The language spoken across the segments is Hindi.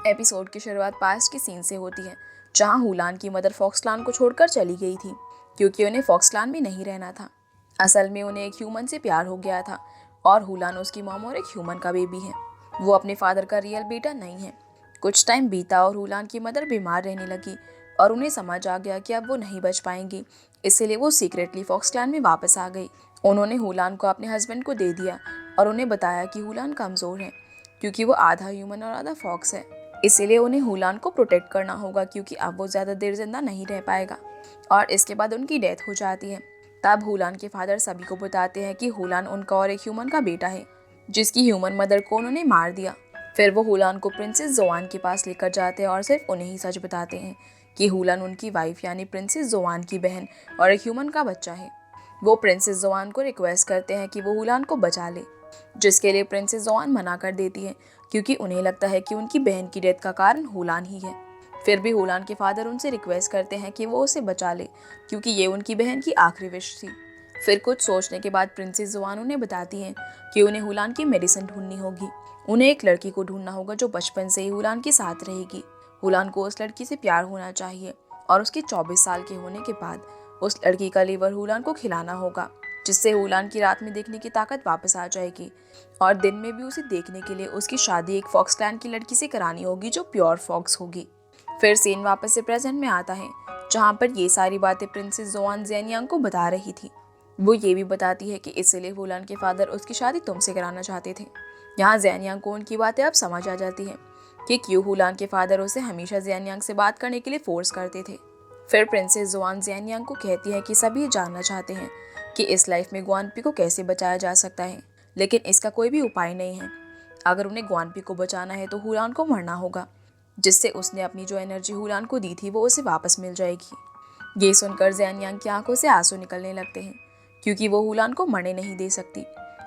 एपिसोड की शुरुआत पास्ट के सीन से होती है, जहां हुलान की मदर फॉक्सलैंड को छोड़कर चली गई थी क्योंकि उन्हें फॉक्सलैंड में नहीं रहना था। असल में उन्हें एक ह्यूमन से प्यार हो गया था और हुलान उसकी मॉम और एक ह्यूमन का बेबी है। वो अपने फादर का रियल बेटा नहीं है। कुछ टाइम बीता और हुलान की मदर बीमार रहने लगी और उन्हें समझ आ गया कि अब वो नहीं बच पाएंगी, इसलिए वो सीक्रेटली फॉक्सलैंड में वापस आ गई। उन्होंने हुलान को अपने हस्बैंड को दे दिया और उन्हें बताया कि हुलान कमज़ोर है क्योंकि वो आधा ह्यूमन और आधा फॉक्स है, इसीलिए उन्हें हुलान को प्रोटेक्ट करना होगा क्योंकि अब वो ज़्यादा देर जिंदा नहीं रह पाएगा। और इसके बाद उनकी डेथ हो जाती है। तब हुलान के फादर सभी को बताते हैं कि हुलान उनका और एक ह्यूमन का बेटा है, जिसकी ह्यूमन मदर को उन्होंने मार दिया। फिर वो हुलान को प्रिंसेस जोआन के पास लेकर जाते हैं और सिर्फ उन्हें ही सच बताते हैं कि हुलान उनकी वाइफ यानी प्रिंसेस जोआन की बहन और एक ह्यूमन का बच्चा है। वो प्रिंसेस जोआन को रिक्वेस्ट करते हैं कि वो हुलान को बचा ले, जिसके लिए प्रिंसेस जोआन मना कर देती है क्योंकि उन्हें लगता है कि उनकी बहन की डेथ का कारण हुलान ही है। फिर भी हुलान के फादर उनसे रिक्वेस्ट करते हैं कि वो उसे बचा ले क्योंकि ये उनकी बहन की आखिरी विश थी। फिर कुछ सोचने के बाद प्रिंसेस जोआन उन्हें बताती हैं कि उन्हें हुलान की मेडिसिन ढूंढनी होगी। उन्हें एक लड़की को ढूंढना होगा जो बचपन से ही हुलान के साथ रहेगी। हुलान को उस लड़की से प्यार होना चाहिए और उसके 24 साल के होने के बाद उस लड़की का लीवर हुलान को खिलाना होगा, जिससे हुलान की रात में देखने की ताकत वापस आ जाएगी और दिन में भी उसे देखने के लिए उसकी शादी एक फॉक्सलैंड की लड़की से करानी होगी जो प्योर फॉक्स होगी। फिर सीन वापस से प्रेजेंट में आता है, जहाँ पर ये सारी बातें प्रिंसेस जोआन ज़ेनियांग को बता रही थी। वो ये भी बताती है कि इसलिए हुलान के फादर उसकी शादी तुमसे कराना चाहते थे। यहाँ ज़ेनियांग को उनकी बातें अब समझ आ जाती हैं कि क्यों हुलान के फादर उसे हमेशा ज़ेनियांग से बात करने के लिए फोर्स करते थे। फिर प्रिंसेस जोआन ज़ेनियांग को कहती है कि सभी जानना चाहते हैं कि इस लाइफ में ग्वानपी को कैसे बचाया जा सकता है, लेकिन इसका कोई भी उपाय नहीं है। अगर उन्हें ग्वानपी को बचाना है तो हुलान को मरना होगा, जिससे उसने अपनी जो एनर्जी हुलान को दी थी वो उसे वापस मिल जाएगी। ये सुनकर ज़ेनियांग की आंखों से आंसू निकलने लगते हैं क्योंकि वो हुलान को मरने नहीं दे सकती,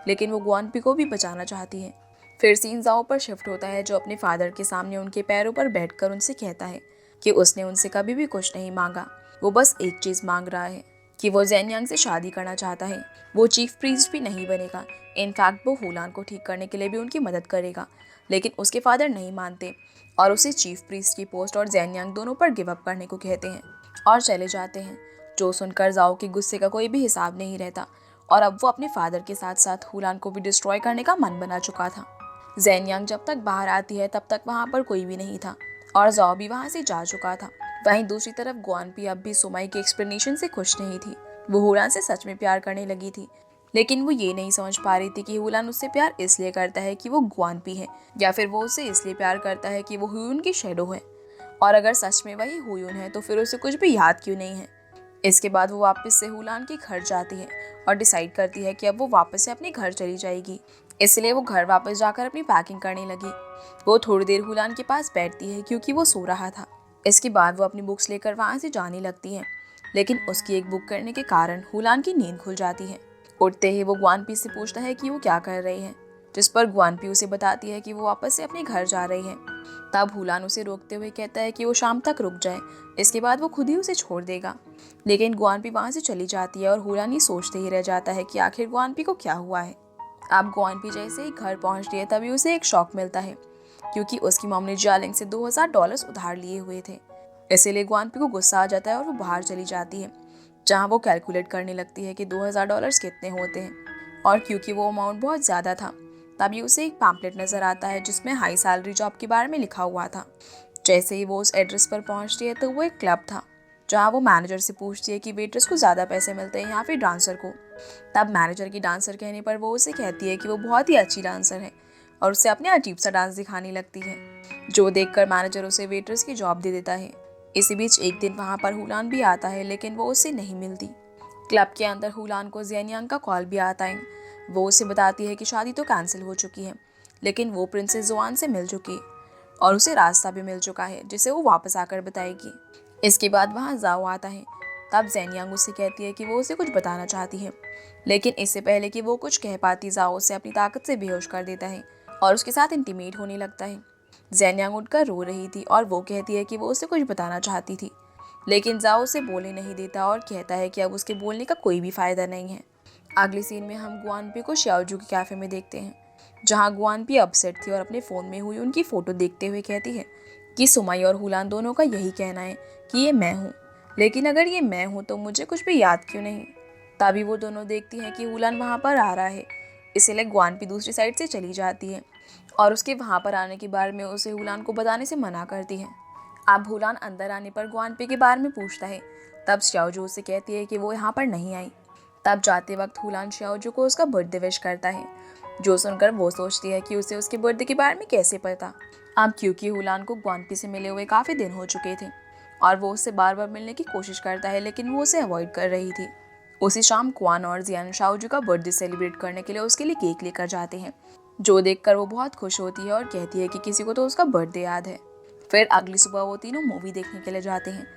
लेकिन वो ग्वानपी को भी बचाना चाहती है। फिर सीन जाओ पर शिफ्ट होता है, जो अपने फादर के सामने उनके पैरों पर बैठकर उनसे कहता है कि उसने उनसे कभी भी कुछ नहीं मांगा, वो बस एक चीज़ मांग रहा है कि वो ज़ेनियांग से शादी करना चाहता है। वो चीफ प्रीस्ट भी नहीं बनेगा, इनफैक्ट वो हुलान को ठीक करने के लिए भी उनकी मदद करेगा, लेकिन उसके फादर नहीं मानते और उसे चीफ प्रीस्ट की पोस्ट और ज़ेनियांग दोनों पर गिव अप करने को कहते हैं और चले जाते हैं। जो सुनकर जाओ के गुस्से का कोई भी हिसाब नहीं रहता और अब वो अपने फादर के साथ साथ हुलान को भी डिस्ट्रॉय करने का मन बना चुका था। ज़ेनियांग जब तक बाहर आती है तब तक वहाँ पर कोई भी नहीं था और जाओ भी वहाँ से जा चुका था। वहीं दूसरी तरफ ग्वानपी अब भी सुमाई के एक्सप्लेनेशन से खुश नहीं थी। वो हुलान से सच में प्यार करने लगी थी, लेकिन वो ये नहीं समझ पा रही थी कि हुलान उससे प्यार इसलिए करता है कि वो ग्वानपी है या फिर वो उससे इसलिए प्यार करता है कि वो हुयून की शेडो है। और अगर सच में वही हुयून है तो फिर उसे कुछ भी याद क्यों नहीं है। इसके बाद वो वापस से हुलान के घर जाती है और डिसाइड करती है कि अब वो वापस से अपने घर चली जाएगी, इसलिए वो घर वापस जाकर अपनी पैकिंग करने लगी। वो थोड़ी देर हुलान के पास बैठती है क्योंकि वो सो रहा था। इसके बाद वो अपनी बुक्स लेकर वहाँ से जाने लगती है, लेकिन उसकी एक बुक करने के कारण हुलान की नींद खुल जाती है। उठते ही वो ग्वानपी से पूछता है कि वो क्या कर रही है, जिस पर ग्वानपी उसे बताती है कि वो वापस से अपने घर जा रही है। तब हुलान उसे रोकते हुए कहता है कि वो शाम तक रुक जाए, इसके बाद वो खुद ही उसे छोड़ देगा। लेकिन ग्वानपी वहाँ से चली जाती है और हुलान ये सोचते ही रह जाता है कि आखिर ग्वानपी को क्या हुआ है। अब ग्वानपी जैसे ही घर पहुँचती है तभी उसे एक शॉक मिलता है क्योंकि उसकी मॉम ने जियालिंग से $2000 उधार लिए हुए थे। इसीलिए ग्वानपी को गुस्सा आ जाता है और वो बाहर चली जाती है, जहाँ वो कैलकुलेट करने लगती है कि $2000 कितने होते हैं। और क्योंकि वो अमाउंट बहुत ज़्यादा था तभी उसे एक पैम्पलेट नज़र आता है जिसमें हाई सैलरी जॉब के बारे में लिखा हुआ था। जैसे ही वो उस एड्रेस पर पहुँचती है तो वो एक क्लब था, जहाँ वो मैनेजर से पूछती है कि वेट्रेस को ज़्यादा पैसे मिलते हैं या फिर डांसर को। तब मैनेजर की डांसर कहने पर वो उसे कहती है कि वो बहुत ही अच्छी डांसर है और उसे अपने अजीब सा डांस दिखाने लगती है, जो देखकर मैनेजर उसे वेट्रेस की जॉब दे देता है। इसी बीच एक दिन वहाँ पर हुलान भी आता है, लेकिन वो उसे नहीं मिलती। क्लब के अंदर हुलान को ज़ेनियांग का कॉल भी आता है। वो उसे बताती है कि शादी तो कैंसिल हो चुकी है, लेकिन वो प्रिंसेस जोआन से मिल चुकी और उसे रास्ता भी मिल चुका है जिसे वो वापस आकर बताएगी। इसके बाद वहाँ जाओ आता है। तब ज़ेनियांग उससे कहती है कि वो उसे कुछ बताना चाहती है, लेकिन इससे पहले कि वो कुछ कह पाती जाओ उसे अपनी ताकत से बेहोश कर देता है और उसके साथ इंटीमेट होने लगता है। ज़ेनियांग उठकर रो रही थी और वो कहती है कि वो उसे कुछ बताना चाहती थी, लेकिन जाओ उसे बोलने नहीं देता और कहता है कि अब उसके बोलने का कोई भी फ़ायदा नहीं है। अगली सीन में हम ग्वानपी को श्याओजू के कैफ़े में देखते हैं, जहाँ गुआनपी अपसेट थी और अपने फ़ोन में हुई उनकी फ़ोटो देखते हुए कहती है कि सुमई और हुलान दोनों का यही कहना है कि ये मैं हूँ, लेकिन अगर ये मैं हूँ तो मुझे कुछ भी याद क्यों नहीं। तभी वो दोनों देखती हैं कि हुलान वहाँ पर आ रहा है, इसीलिए गुआनपी दूसरी साइड से चली जाती है और उसके वहाँ पर आने के बारे में उसे हुलान को बताने से मना करती है। अब हुलान अंदर आने पर गुआनपी के बारे में पूछता है, तब श्याओजू उससे कहती है कि वो यहाँ पर नहीं आई। तब जाते वक्त हुलान श्याओजू को उसका बर्थडे विश करता है, जो सुनकर वो सोचती है कि उसे उसके बर्थडे के बारे में कैसे पता। अब क्योंकि हुलान को गुआनपी से मिले हुए काफ़ी दिन हो चुके थे और वो उससे बार बार मिलने की कोशिश करता है, लेकिन वो उसे अवॉइड कर रही थी। उसी शाम क्वान और जियान शाओजू का बर्थडे सेलिब्रेट करने के लिए उसके लिए केक लेकर जाते हैं, जो देखकर वो बहुत खुश होती है और कहती है कि किसी को तो उसका बर्थडे याद है। फिर अगली सुबह वो तीनों मूवी देखने के लिए जाते हैं,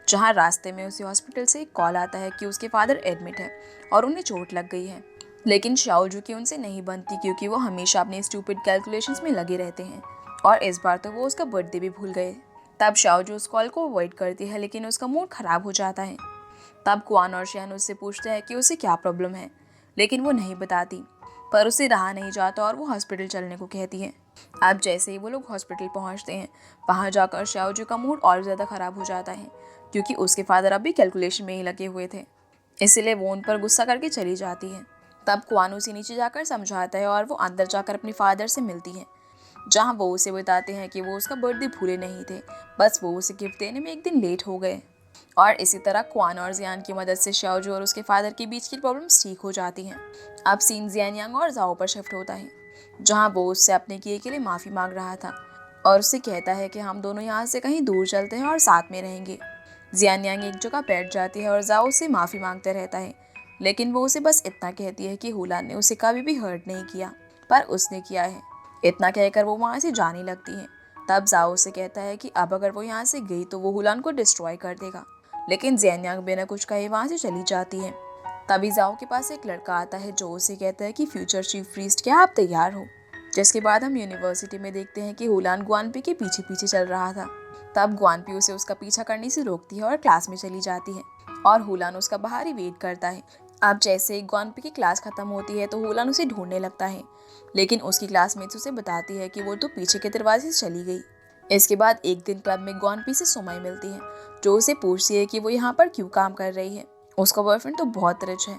जहाँ रास्ते में उसे हॉस्पिटल से एक कॉल आता है कि उसके फादर एडमिट है और उन्हें चोट लग गई है। लेकिन शाओजू की उनसे नहीं बनती क्योंकि वो हमेशा अपने स्टूपिड कैलकुलेशंस में लगे रहते हैं और इस बार तो वो उसका बर्थडे भी भूल गए। तब शाओजू उस कॉल को अवॉइड करती है, लेकिन उसका मूड खराब हो जाता है। तब क्वान और शियान उससे पूछते हैं कि उसे क्या प्रॉब्लम है, लेकिन वो नहीं बताती, पर उसे रहा नहीं जाता और वो हॉस्पिटल चलने को कहती है। अब जैसे ही वो लोग हॉस्पिटल पहुंचते हैं, वहां जाकर शाओजू का मूड और ज़्यादा ख़राब हो जाता है क्योंकि उसके फादर अब भी कैलकुलेशन में ही लगे हुए थे, इसलिए वो उन पर गुस्सा करके चली जाती है। तब क्वान उसे नीचे जाकर समझाता है और वो अंदर जाकर अपने फादर से मिलती है, जहाँ वो उसे बताते हैं कि वो उसका बर्थडे भूले नहीं थे, बस वो उसे गिफ्ट देने में एक दिन लेट हो गए। और इसी तरह क्वान और जियान की मदद से शाओजू और उसके फादर के बीच की प्रॉब्लम्स ठीक हो जाती हैं। अब सीन जियानयांग और जाओ पर शिफ्ट होता है, जहाँ वो उससे अपने किए के लिए माफ़ी मांग रहा था और उससे कहता है कि हम दोनों यहाँ से कहीं दूर चलते हैं और साथ में रहेंगे। जियानयांग एक जगह बैठ जाती है और जाओ उससे माफ़ी मांगते रहता है, लेकिन वो उसे बस इतना कहती है कि हुलान ने उसे कभी भी हर्ट नहीं किया, पर उसने किया है। इतना कहकर वो वहाँ से जाने लगती है। तब जाओ उसे कहता है कि अब अगर वो यहाँ से गई तो वो हुलान को डिस्ट्रॉय कर देगा, लेकिन जियानयांग बिना कुछ कहे वहाँ से चली जाती है। तभी जाओ के पास एक लड़का आता है जो उसे कहता है कि फ्यूचर चीफ प्रीस्ट, क्या आप तैयार हो। जिसके बाद हम यूनिवर्सिटी में देखते हैं कि हुलान गुआनपी के पीछे पीछे चल रहा था। तब गुआनपी उसे उसका पीछा करने से रोकती है और क्लास में चली जाती है और हुलान उसका बाहर ही वेट करता है। अब जैसे ही गुआनपी की क्लास खत्म होती है तो हुलान उसे ढूंढने लगता है, लेकिन उसकी क्लासमेट्स उसे बताती है कि वो तो पीछे के दरवाजे से चली गई। इसके बाद एक दिन क्लब में गुआनपी से सुमई मिलती है, जो उसे पूछती है कि वो यहाँ पर क्यों काम कर रही है। उसका बॉयफ्रेंड तो बहुत रिच है,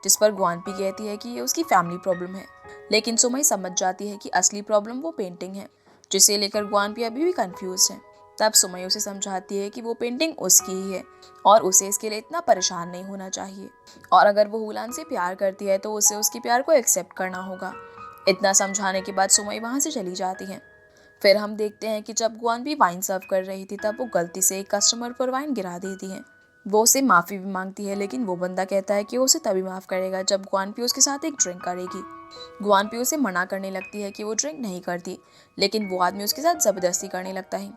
जिस पर गुआनपी कहती है कि ये उसकी फैमिली प्रॉब्लम है, लेकिन सुमई समझ जाती है कि असली प्रॉब्लम वो पेंटिंग है, जिसे लेकर गुआनपी अभी भी कंफ्यूज है। तब सुमई उसे समझाती है कि वो पेंटिंग उसकी ही है और उसे इसके लिए इतना परेशान नहीं होना चाहिए, और अगर वो हुलान से प्यार करती है तो उसे उसके प्यार को एक्सेप्ट करना होगा। इतना समझाने के बाद सुमई वहाँ से चली जाती है। फिर हम देखते हैं कि जब गुआनपी वाइन सर्व कर रही थी तब वो गलती से एक कस्टमर पर वाइन गिरा देती है। वो उसे माफ़ी भी मांगती है, लेकिन वो बंदा कहता है कि वो उसे तभी माफ़ करेगा जब गुआनपी उसके साथ एक ड्रिंक करेगी। गुआनपी उसे मना करने लगती है कि वो ड्रिंक नहीं करती, लेकिन वो आदमी उसके साथ ज़बरदस्ती करने लगता है।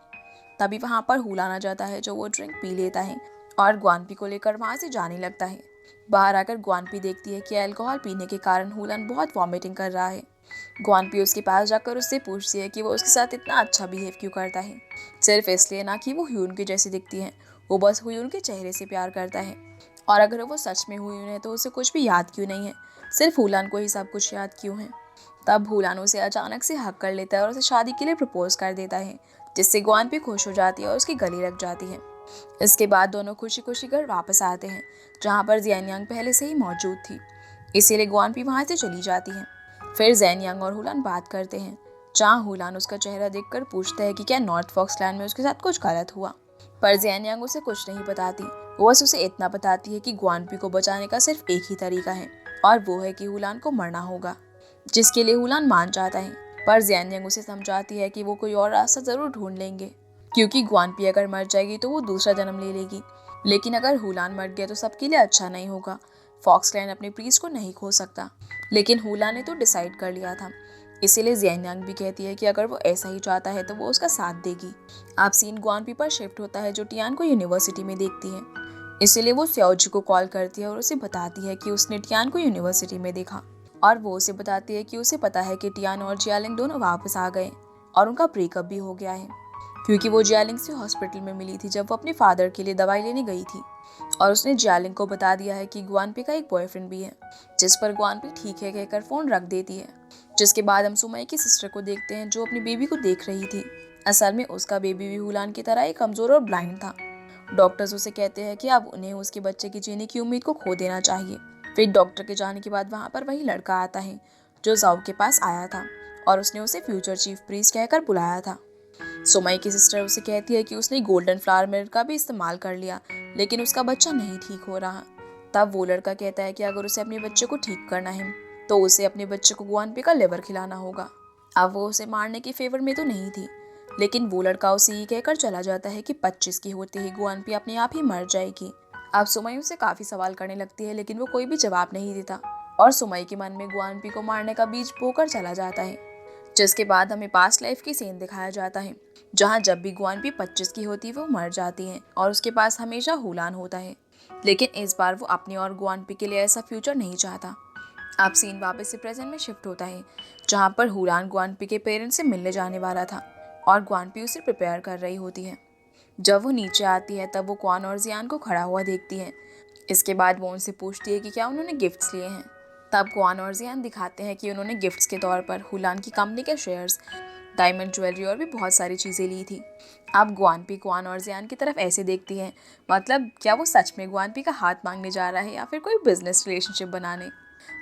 तभी वहाँ पर हुलान आ जाता है, जो वो ड्रिंक पी लेता है और गुआनपी को लेकर वहाँ से जाने लगता है। बाहर आकर गुआनपी देखती है कि अल्कोहल पीने के कारण हुलान बहुत वॉमिटिंग कर रहा है। गुआनपी उसके पास जाकर उससे पूछती है कि वो उसके साथ इतना अच्छा बिहेव क्यों करता है, सिर्फ इसलिए ना कि वो ह्यून की जैसी दिखती है, वो बस ह्यून के चेहरे से प्यार करता है। और अगर वो सच में ह्यून है तो उसे कुछ भी याद क्यों नहीं है, सिर्फ हुलान को ही सब कुछ याद क्यों है। तब हुलान उसे अचानक से हक कर लेता है और उसे शादी के लिए प्रपोज कर देता है, जिससे गुआनपी खुश हो जाती है और उसकी गले लग जाती है। इसके बाद दोनों खुशी खुशी घर वापस आते हैं, जहाँ पर जियानयांग पहले से ही मौजूद थी, इसीलिए गुआनपी वहाँ से चली जाती है। फिर जियानयांग और हुलान बात करते हैं, जहाँ हुलान उसका चेहरा देखकर पूछता है कि क्या नॉर्थ फॉक्सलैंड में उसके साथ कुछ गलत हुआ, पर जियानयांग उसे कुछ नहीं बताती। वो बस उसे इतना बताती है कि गुआनपी को बचाने का सिर्फ एक ही तरीका है, और वो है कि हुलान को मरना होगा, जिसके लिए हुलान मान जाता है। पर जियानयांग उसे समझाती है कि वो कोई और रास्ता जरूर ढूंढ लेंगे, क्योंकि गुआनपी अगर मर जाएगी तो वो दूसरा जन्म ले लेगी, लेकिन अगर हुलान मर गया तो सबके लिए अच्छा नहीं होगा। फॉक्सलैंड अपने प्रीस्ट को नहीं खो सकता, लेकिन हुलान ने तो डिसाइड कर लिया था, इसीलिए जियानयांग भी कहती है कि अगर वो ऐसा ही चाहता है तो वो उसका साथ देगी। अब सीन गुआनपी पर शिफ्ट होता है, जो टियान को यूनिवर्सिटी में देखती है, इसीलिए वो स्याओजी को कॉल करती है और उसे बताती है कि उसने टियान को यूनिवर्सिटी में देखा, और वो उसे बताती है कि उसे पता है कि टियान और जियालिंग दोनों वापस आ गए और उनका ब्रेकअप भी हो गया है, क्योंकि वो जियालिंग से हॉस्पिटल में मिली थी जब वो अपने फादर के लिए दवाई लेने गई थी, और उसने जियालिंग को बता दिया है कि गुआनपी का एक बॉयफ्रेंड भी है, जिस पर गुआनपी ठीक है कहकर फ़ोन रख देती है। जिसके बाद हम सुमई की सिस्टर को देखते हैं जो अपनी बेबी को देख रही थी। असल में उसका बेबी भी हुलान की तरह ही कमजोर और ब्लाइंड था। डॉक्टर्स उसे कहते हैं कि अब उन्हें उसके बच्चे की जीने की उम्मीद को खो देना चाहिए। फिर डॉक्टर के जाने के बाद वहाँ पर वही लड़का आता है जो जाओ के पास आया था और उसने उसे फ्यूचर चीफ प्रीस्ट कहकर बुलाया था। सुमई की सिस्टर उसे कहती है कि उसने गोल्डन फ्लावर मिरर का भी इस्तेमाल कर लिया लेकिन उसका बच्चा नहीं ठीक हो रहा। तब वो लड़का कहता है कि अगर उसे अपने बच्चे को ठीक करना है तो उसे अपने बच्चे को गुआनपी का लिवर खिलाना होगा। अब वो उसे मारने की फेवर में तो नहीं थी, लेकिन वो लड़का उसे ये कहकर चला जाता है कि 25 की होते ही गुआनपी अपने आप ही मर जाएगी। अब सुमई उसे काफी सवाल करने लगती है लेकिन वो कोई भी जवाब नहीं देता और सुमई के मन में गुआनपी को मारने का बीज बोकर चला जाता है। जिसके बाद हमें पास्ट लाइफ की सीन दिखाया जाता है जहाँ जब भी गुआनपी 25 की होती है वो मर जाती है और उसके पास हमेशा हुलान होता है। लेकिन इस बार वो अपनी और गुआनपी के लिए ऐसा फ्यूचर नहीं चाहता। अब सीन वापस से प्रेजेंट में शिफ्ट होता है जहाँ पर हुलान गुआनपी के पेरेंट्स से मिलने जाने वाला था और गुआनपी उसे प्रिपेयर कर रही होती है। जब वो नीचे आती है तब वो क्वान और जियान को खड़ा हुआ देखती है। इसके बाद वो उनसे पूछती है कि क्या उन्होंने गिफ्ट्स लिए हैं। तब क्वान और जियान दिखाते हैं कि उन्होंने गिफ्ट्स के तौर पर हुलान की कंपनी के शेयर्स, डायमंड ज्वेलरी और भी बहुत सारी चीज़ें ली थी। अब गुआनपी क्वान और जियान की तरफ ऐसे देखती है, मतलब क्या वो सच में गुआनपी का हाथ मांगने जा रहा है या फिर कोई बिजनेस रिलेशनशिप बनाने।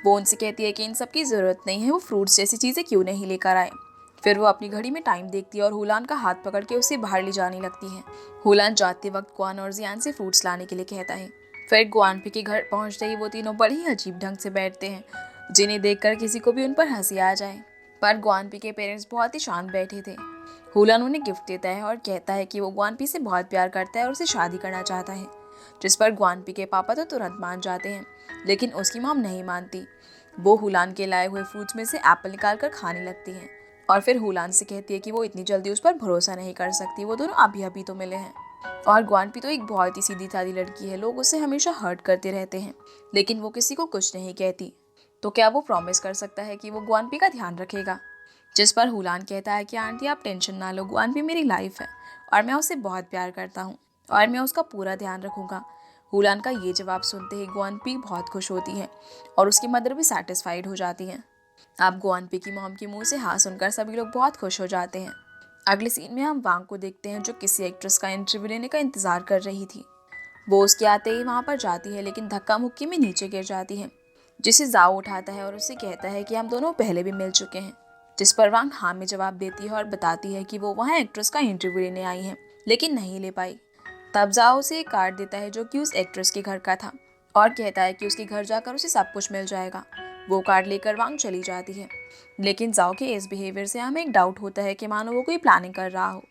वो उनसे कहती है कि इन सब की ज़रूरत नहीं है, वो फ्रूट्स जैसी चीज़ें क्यों नहीं लेकर आए। फिर वो अपनी घड़ी में टाइम देखती है और हुलान का हाथ पकड़ के उसे बाहर ले जाने लगती है। हुलान जाते वक्त क्वान और जियान से फ्रूट्स लाने के लिए कहता है। फिर गुआनपी के घर पहुंचते ही वो तीनों बड़े ही अजीब ढंग से बैठते हैं जिन्हें देखकर किसी को भी उन पर हंसी आ जाए। पर गुआनपी के पेरेंट्स बहुत ही शांत बैठे थे। हुलान उन्हें गिफ्ट देता है और कहता है कि वो गुआनपी से बहुत प्यार करता है और उसे शादी करना चाहता है। जिस पर गुआनपी के पापा तो तुरंत मान जाते हैं लेकिन उसकी मॉम नहीं मानती। वो हुलान के लाए हुए फ्रूट्स में से एप्पल निकाल कर खाने लगती है और फिर हुलान से कहती है कि वो इतनी जल्दी उस पर भरोसा नहीं कर सकती, वो दोनों अभी अभी तो मिले हैं। और गुआनपी तो एक बहुत ही सीधी सादी लड़की है, लोग उसे हमेशा हर्ट करते रहते हैं लेकिन वो किसी को कुछ नहीं कहती। तो क्या वो प्रॉमिस कर सकता है कि वो गुआनपी का ध्यान रखेगा। जिस पर हुलान कहता है कि आंटी आप टेंशन ना लो, गुआनपी मेरी लाइफ है और मैं उसे बहुत प्यार करता हूँ और मैं उसका पूरा ध्यान रखूँगा। हुलान का ये जवाब सुनते ही गुआनपी बहुत खुश होती है और उसकी मदर भी सेटिस्फाइड हो जाती है। अब गुआनपी की मॉम के मुंह से हाँ सुनकर सभी लोग बहुत खुश हो जाते हैं। अगले सीन में हम वांग को देखते हैं जो किसी एक्ट्रेस का इंटरव्यू लेने का इंतजार कर रही थी। वो उसके आते ही वहाँ पर जाती है लेकिन धक्का मुक्की में नीचे गिर जाती है, जिसे जाओ उठाता है और उससे कहता है कि हम दोनों पहले भी मिल चुके हैं। जिस पर वांग हाँ में जवाब देती है और बताती है कि वो वहाँ एक्ट्रेस का इंटरव्यू लेने आई है लेकिन नहीं ले पाई। तब जाओ उसे एक कार्ड देता है जो कि उस एक्ट्रेस के घर का था और कहता है कि उसके घर जाकर उसे सब कुछ मिल जाएगा। वो कार्ड लेकर वांग चली जाती है लेकिन जाओ के इस बिहेवियर से हमें एक डाउट होता है कि मानो वो कोई प्लानिंग कर रहा हो।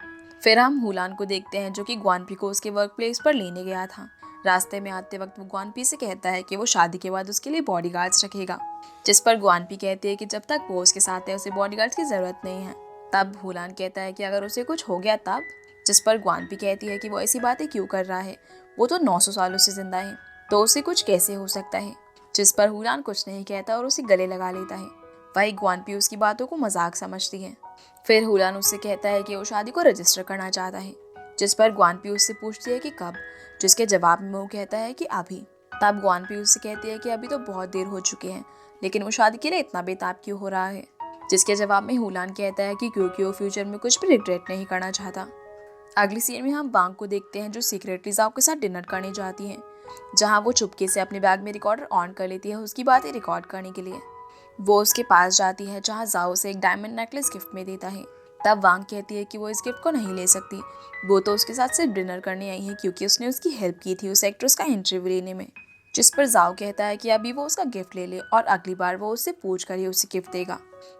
फिर हम हुलान को देखते हैं जो कि गुआनपी को उसके वर्क प्लेस पर लेने गया था। रास्ते में आते वक्त वो गुआनपी से कहता है कि वो शादी के बाद उसके लिए बॉडीगार्ड्स रखेगा। जिस पर गुआनपी कहती है कि जब तक वो उसके साथ है उसे बॉडीगार्ड्स की जरूरत नहीं है। तब हुलान कहता है कि अगर उसे कुछ हो गया तब। जिस पर गुआनपी कहती है कि वो ऐसी बातें क्यों कर रहा है, वो तो 900 सालों से जिंदा है तो उसे कुछ कैसे हो सकता है। जिस पर हुलान कुछ नहीं कहता और उसे गले लगा लेता है। वही गुआनपी उसकी बातों को मजाक समझती है। फिर हुलान उससे कहता है कि वो शादी को रजिस्टर करना चाहता है। जिस पर गुआनपी उससे पूछती है कि कब, जिसके जवाब में वो कहता है कि अभी। तब गुआनपी उससे कहती है कि अभी तो बहुत देर हो चुकी है लेकिन वो शादी के लिए इतना बेताब क्यों हो रहा है। जिसके जवाब में हुलान कहता है कि क्योंकि वो फ्यूचर में कुछ भी रिग्रेट नहीं करना चाहता। अगली सीन में हम वांग को देखते हैं जो सीक्रेटली जाओ के साथ डिनर करने जाती है, जहाँ वो चुपके से अपने बैग में रिकॉर्डर ऑन कर लेती है उसकी बातें रिकॉर्ड करने के लिए। वो उसके पास जाती है जहाँ जाओ से एक डायमंड नेकलेस गिफ्ट में देता है। तब वांग कहती है कि वो इस गिफ्ट को नहीं ले सकती, वो तो उसके साथ सिर्फ डिनर करने आई है क्योंकि उसने उसकी हेल्प की थी उस एक्ट्रेस का इंटरव्यू लेने में। जिस पर जाओ कहता है कि अभी वो उसका गिफ्ट ले ले और अगली बार वो उससे पूछ कर ही उसे गिफ्ट देगा।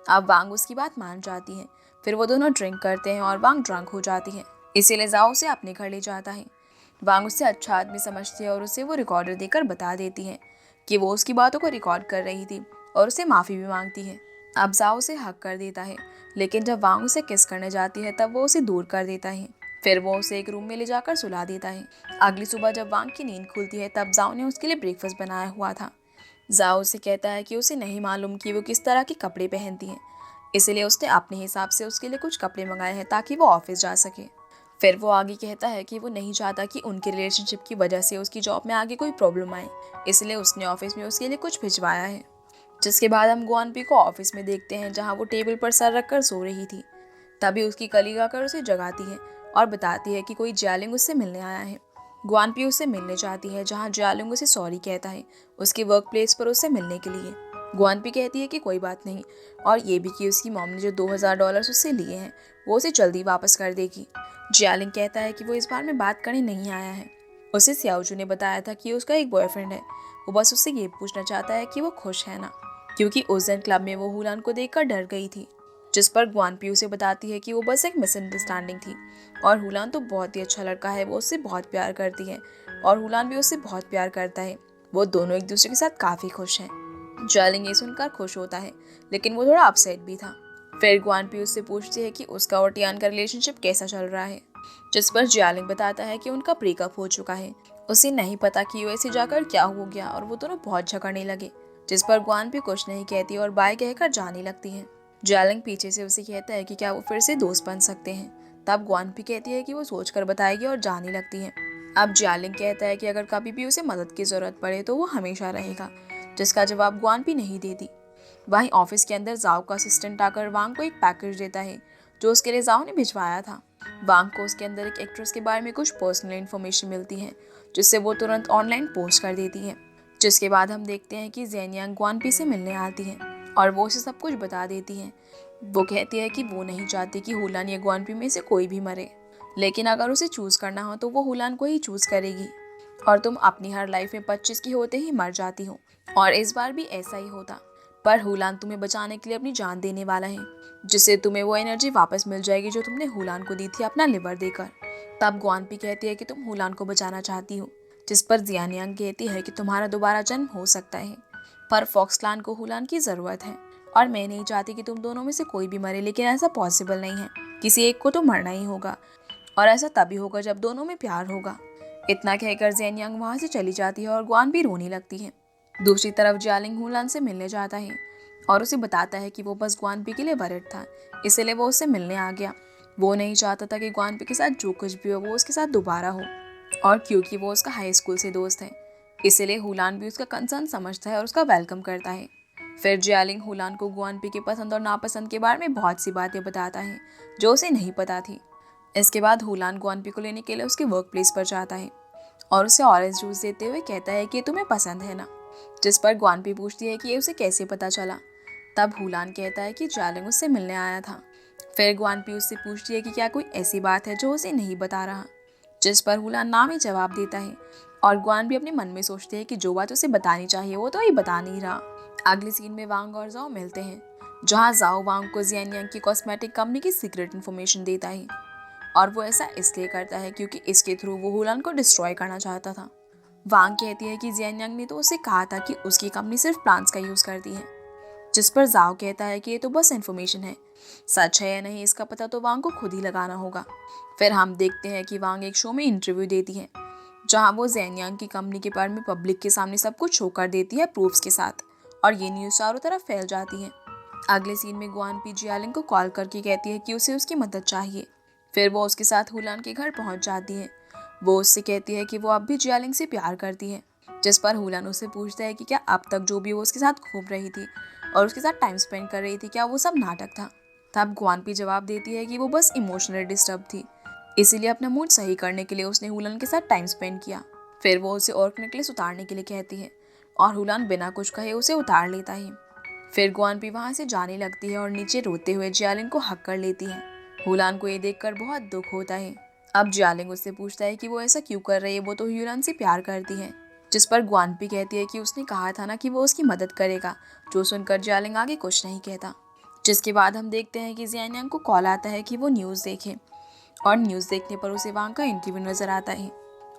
अब वांग उसकी बात मान जाती है। फिर वो दोनों ड्रिंक करते हैं और वांग ड्रंक हो जाती है, इसीलिए जाओ उसे अपने घर ले जाता है। वांग उससे अच्छा आदमी समझती है और उसे वो रिकॉर्डर देकर बता देती है कि वो उसकी बातों को रिकॉर्ड कर रही थी और उसे माफ़ी भी मांगती है। अब जाओ उसे हक कर देता है लेकिन जब वांग उसे किस करने जाती है तब वो उसे दूर कर देता है। फिर वो उसे एक रूम में ले जाकर सुला देता है। अगली सुबह जब वांग की नींद खुलती है तब जाओ ने उसके लिए ब्रेकफास्ट बनाया हुआ था। जाओ उसे कहता है कि उसे नहीं मालूम कि वो किस तरह के कपड़े पहनती है, इसलिए उसने अपने हिसाब से उसके लिए कुछ कपड़े मंगाए हैं ताकि वो ऑफिस जा सके। फिर वो आगे कहता है कि वो नहीं चाहता कि उनके रिलेशनशिप की वजह से उसकी जॉब में आगे कोई प्रॉब्लम आए, इसलिए उसने ऑफिस में उसके लिए कुछ भिजवाया है। जिसके बाद हम ग्वानपी को ऑफिस में देखते हैं, जहाँ वो टेबल पर सर रखकर सो रही थी। तभी उसकी कलीग आकर उसे जगाती है और बताती है कि कोई जियालिंग उससे मिलने आया है। ग्वानपी उससे मिलने जाती है, जहाँ जियालिंग उसे सॉरी कहता है उसके वर्क प्लेस पर उससे मिलने के लिए। ग्वानपी कहती है कि कोई बात नहीं, और ये भी कि उसकी मॉम ने जो $2000 उससे लिए हैं वो उसे जल्दी वापस कर देगी। जियालिंग कहता है कि वो इस बार में बात करने नहीं आया है। उसे सियाओजू ने बताया था कि उसका एक बॉयफ्रेंड है, वो बस उससे ये पूछना चाहता है कि वो खुश है ना, क्योंकि उस दिन क्लब में वो हुलान को देखकर डर गई थी। जिस पर ग्वानपी उसे बताती है कि वो बस एक मिसअंडरस्टैंडिंग थी और हुलान तो बहुत ही अच्छा लड़का है, वो उससे बहुत प्यार करती है और हुलान भी उससे बहुत प्यार करता है। वो दोनों एक दूसरे के साथ काफ़ी खुश हैं। जियालिंग ये सुनकर खुश होता है, लेकिन वो थोड़ा अपसेट भी था। फिर ग्वानपी उससे पूछती है कि उसका और टियान का रिलेशनशिप कैसा चल रहा है, जिस पर जियालिंग बताता है कि उनका ब्रेकअप हो चुका है। उसे नहीं पता कि यूएसए जाकर क्या हो गया और वो दोनों बहुत झगड़ने लगे, जिस पर ग्वानपी कुछ नहीं कहती और बाय कहकर जाने लगती है। जियालिंग पीछे से उसे कहता है कि क्या वो फिर से दोस्त बन सकते हैं। तब ग्वानपी कहती है कि वो सोचकर बताएगी और जाने लगती है। अब जियालिंग कहता है कि अगर कभी भी उसे मदद की जरूरत पड़े तो वो हमेशा रहेगा, जिसका जवाब ग्वानपी नहीं देती। वहीं ऑफिस के अंदर जाओ का असिस्टेंट आकर वांग को एक पैकेज देता है जो उसके लिए जाओ ने भिजवाया था। वांग को उसके अंदर एक एक्ट्रेस के बारे में कुछ पर्सनल इन्फॉर्मेशन मिलती है, जिससे वो तुरंत ऑनलाइन पोस्ट कर देती है। जिसके बाद हम देखते हैं कि ज़ेनियांग ग्वानपी से मिलने आती है और वो उसे सब कुछ बता देती है। वो कहती है कि वो नहीं चाहती कि हुलान या ग्वानपी में से कोई भी मरे, लेकिन अगर उसे चूज़ करना हो तो वो हुलान को ही चूज़ करेगी। और तुम अपनी हर लाइफ में 25 की होते ही मर जाती हो, और इस बार भी ऐसा ही होता। पर हुलान तुम्हें बचाने के लिए अपनी जान देने वाला है, जिससे तुम्हें वो एनर्जी वापस मिल जाएगी जो तुमने हुलान को दी थी अपना लिवर देकर। तब ग्वानपी कहती है कि तुम हुलान को बचाना चाहती हो, जिस पर जियानियांग कहती है कि तुम्हारा दोबारा जन्म हो सकता है, पर फॉक्सलैंड को हुलान की ज़रूरत है और मैं नहीं चाहती कि तुम दोनों में से कोई भी मरे, लेकिन ऐसा पॉसिबल नहीं है। किसी एक को तो मरना ही होगा, और ऐसा तभी होगा जब दोनों में प्यार होगा। इतना कहकर ज़ेनियांग वहाँ से चली जाती है और ग्वान भी रोने लगती है। दूसरी तरफ जियालिंग हुलान से मिलने जाता है और उसे बताता है कि वो बस ग्वानपी के लिए वरिड था, इसलिए वो उससे मिलने आ गया। वो नहीं चाहता था कि ग्वानपी के साथ जो कुछ भी हो वो उसके साथ दोबारा हो, और क्योंकि वो उसका हाई स्कूल से दोस्त है, इसलिए हुलान भी उसका कंसर्न समझता है और उसका वेलकम करता है। फिर जियालिंग हुलान को ग्वानपी के पसंद और नापसंद के बारे में बहुत सी बातें बताता है जो उसे नहीं पता थी। इसके बाद हुलान ग्वानपी को लेने के लिए उसके वर्क प्लेस पर जाता है और उसे ऑरेंज जूस देते हुए कहता है कि तुम्हें पसंद है ना, जिस पर ग्वानपी पूछती है कि ये उसे कैसे पता चला। तब हुलान कहता है कि जियालिंग उससे मिलने आया था। फिर ग्वानपी उससे पूछती है कि क्या कोई ऐसी बात है जो उसे नहीं बता रहा, जिस पर हुलान ना में जवाब देता है और ग्वान भी अपने मन में सोचते हैं कि जो बात उसे बतानी चाहिए वो तो ये बता नहीं रहा। अगले सीन में वांग और जाओ मिलते हैं, जहाँ जाओ वांग को जियानियांग की कॉस्मेटिक कंपनी की सीक्रेट इन्फॉर्मेशन देता है, और वो ऐसा इसलिए करता है क्योंकि इसके थ्रू वो हुलान को डिस्ट्रॉय करना चाहता था। वांग कहती है कि जियानियांग ने तो उसे कहा था कि उसकी कंपनी सिर्फ प्लांट्स का यूज़ करती है, जिस पर जाओ कहता है कि ये तो बस इन्फॉर्मेशन है, सच है या नहीं इसका पता तो वांग को खुद ही लगाना होगा। फिर हम देखते हैं कि वांग एक शो में इंटरव्यू देती है, जहां वो ज़ेनियांग की कंपनी के बारे में पब्लिक के सामने सब कुछ शो कर देती है प्रूफ्स के साथ, और ये न्यूज़ चारों तरफ फैल जाती है। अगले सीन में ग्वानपी जियालिंग को कॉल करके कहती है कि उसे उसकी मदद चाहिए। फिर वो उसके साथ हुलान के घर पहुंच जाती है। वो उससे कहती है कि वो अब भी जियालिंग से प्यार करती है, जिस पर हुलान उससे पूछता है कि क्या अब तक जो भी वो उसके साथ घूम रही थी और उसके साथ टाइम स्पेंड कर रही थी, क्या वो सब नाटक था। तब ग्वानपी जवाब देती है कि वो बस इमोशनली डिस्टर्ब थी, इसीलिए अपना मूड सही करने के लिए उसने हुलान के साथ टाइम स्पेंड किया। फिर वो उसे और नेकलेस उतारने के लिए कहती है और हुलान बिना कुछ कहे उसे उतार लेता है। फिर ग्वानपी वहाँ से जाने लगती है और नीचे रोते हुए जियालिंग को हक कर लेती है। हुलान को ये देखकर बहुत दुख होता है। अब जियालिंग उससे पूछता है कि वो ऐसा क्यों कर रही है, वो तो हुलान से प्यार करती है, जिस पर ग्वानपी कहती है कि उसने कहा था ना कि वो उसकी मदद करेगा, जो सुनकर जियालिंग आगे कुछ नहीं कहता। जिसके बाद हम देखते हैं कि जियानियांग को कॉल आता है कि वो न्यूज़ देखे, और न्यूज़ देखने पर उसे वांग का इंटरव्यू नजर आता है,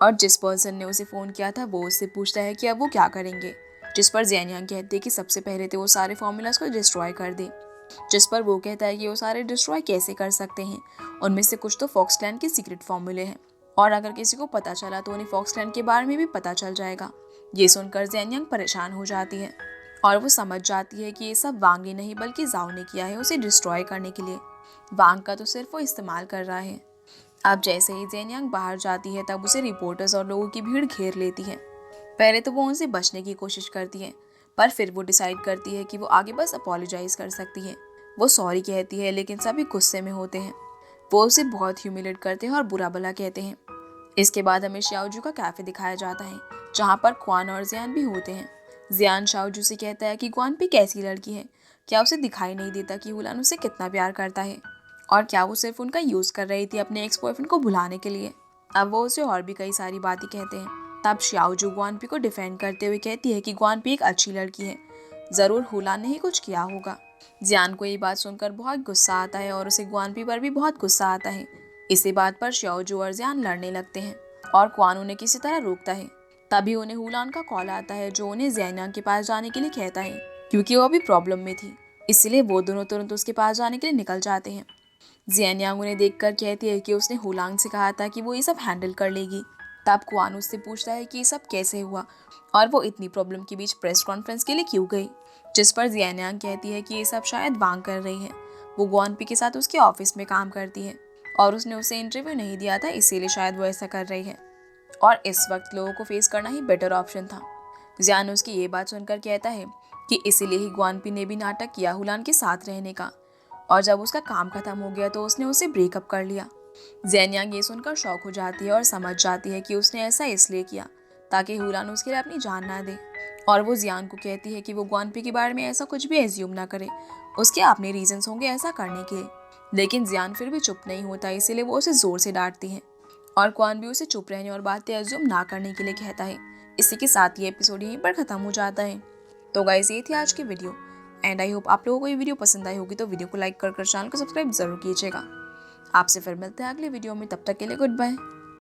और जिस पर्सन ने उसे फ़ोन किया था वो उससे पूछता है कि अब वो क्या करेंगे, जिस पर जियानियांग कहते हैं कि सबसे पहले तो वो सारे फॉर्मूलाज को डिस्ट्रॉय कर दे। जिस पर वो कहता है कि वो सारे डिस्ट्रॉय कैसे कर सकते हैं, उनमें से कुछ तो फॉक्सलैंड के सीक्रेट फॉर्मूले हैं, और अगर किसी को पता चला तो उन्हें फॉक्सलैंड के बारे में भी पता चल जाएगा। ये सुनकर जियानियांग परेशान हो जाती है और वो समझ जाती है कि ये सब वांग ने नहीं बल्कि जाओ ने किया है उसे डिस्ट्रॉय करने के लिए। वांग का तो सिर्फ वो इस्तेमाल कर रहा है। अब जैसे ही जियानियांग बाहर जाती है तब उसे रिपोर्टर्स और लोगों की भीड़ घेर लेती है। पहले तो वो उनसे बचने की कोशिश करती है, पर फिर वो डिसाइड करती है कि वो आगे बस अपोलोजाइज कर सकती है। वो सॉरी कहती है लेकिन सभी गुस्से में होते हैं। वो उसे बहुत ह्यूमिलेट करते हैं और बुरा भला कहते हैं। इसके बाद हमें शाओजू का कैफे दिखाया जाता है जहाँ पर क्वान और जियान भी होते हैं। जियान शाओजू से कहता है कि क्वान कैसी लड़की है, क्या उसे दिखाई नहीं देता कि हुलान उसे कितना प्यार करता है, और क्या वो सिर्फ उनका यूज कर रही थी अपने एक्स बॉयफ्रेंड को भुलाने के लिए। अब वो उसे और भी कई सारी बातें कहते हैं। तब शाओजू ग्वानपी को डिफेंड करते हुए कहती है कि ग्वानपी एक अच्छी लड़की है, जरूर हुलान ने ही कुछ किया होगा। जियान को ये बात सुनकर बहुत गुस्सा आता है और उसे ग्वानपी पर भी बहुत गुस्सा आता है। इसी बात पर शाओजू और जियान लड़ने लगते हैं और क्वान उन्हें किसी तरह रोकता है। तभी उन्हें हुलान का कॉल आता है जो उन्हें ज़ेनियांग के पास जाने के लिए कहता है क्योंकि वो अभी प्रॉब्लम में थी, इसलिए वो दोनों तुरंत उसके पास जाने के लिए निकल जाते हैं। ज़ेनियांग उन्हें देखकर कहती है कि उसने हुलांग से कहा था कि वो ये सब हैंडल कर लेगी। तब क्वान उससे पूछता है कि ये सब कैसे हुआ और वो इतनी प्रॉब्लम के बीच प्रेस कॉन्फ्रेंस के लिए क्यों गई, जिस पर ज़ेनियांग कहती है कि ये सब शायद वांग कर रही है। वो ग्वानपी के साथ उसके ऑफिस में काम करती है और उसने उसे इंटरव्यू नहीं दिया था, इसीलिए शायद वो ऐसा कर रही है और इस वक्त लोगों को फेस करना ही बेटर ऑप्शन था। जियान उसकी ये बात सुनकर कहता है कि इसीलिए ही ग्वानपी ने भी नाटक किया हुलान के साथ रहने का, और जब उसका काम खत्म हो गया तो उसने उसे ब्रेकअप कर लिया। ज़ेनियांग ये सुनकर शॉक हो जाती है और समझ जाती है कि उसने ऐसा इसलिए किया ताकि हुलान उसके लिए अपनी जान ना दे, और वो जियान को कहती है कि वो ग्वानपी के बारे में ऐसा कुछ भी एज्यूम ना करे, उसके अपने रीजंस होंगे ऐसा करने के। लेकिन जियान फिर भी चुप नहीं होता, इसीलिए वो उसे जोर से डांटती है और क्वान भी उसे चुप रहने और बातें एज्यूम ना करने के लिए कहता है। इसी के साथ ये एपिसोड यहीं पर खत्म हो जाता है। तो गाइस, ये थी आज की वीडियो एंड आई होप आप लोगों को ये वीडियो पसंद आई होगी। तो वीडियो को लाइक कर चैनल को सब्सक्राइब जरूर कीजिएगा। आपसे फिर मिलते हैं अगले वीडियो में, तब तक के लिए गुड बाय।